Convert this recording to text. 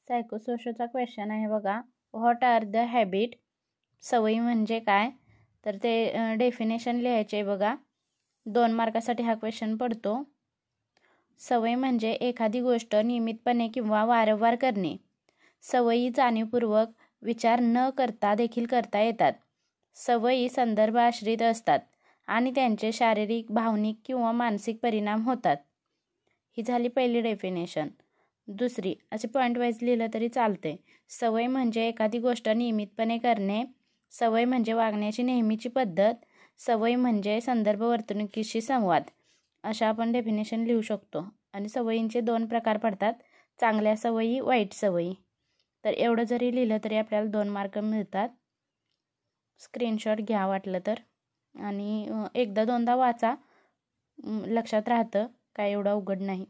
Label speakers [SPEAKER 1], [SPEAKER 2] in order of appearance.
[SPEAKER 1] सायकोसोशलचा question आहे बघा. What are the habit? सवयी म्हणजे काय? तर ते डेफिनेशन लिहायचे आहे बघा. 2 मार्कासाठी हा क्वेश्चन पडतो. सवय म्हणजे एखादी गोष्ट नियमितपणे किंवा वारंवार करणे. सवयी जाणीवपूर्वक विचार न करता देखील करता येतात. सवयी संदर्भाश्रित असतात आणि त्यांचे शारीरिक, भावनिक किंवा मानसिक परिणाम होतात. ही झाली पहिली डेफिनेशन. दुसरी, असे पॉईंट वाईज लिहिलं तरी चालते. सवय म्हणजे एखादी गोष्ट नियमितपणे करणे. सवय म्हणजे वागण्याची नेहमीची पद्धत. सवय म्हणजे संदर्भ वर्तणुकीशी संवाद. अशा आपण डेफिनेशन लिहू शकतो. आणि सवयींचे 2 प्रकार पडतात, चांगल्या सवयी, वाईट सवयी. तर एवढं जरी लिहिलं तरी आपल्याला 2 मार्क मिळतात. स्क्रीनशॉट घ्या वाटलं तर, आणि एकदा दोनदा वाचा, लक्षात राहतं, काय एवढं अवघड नाही.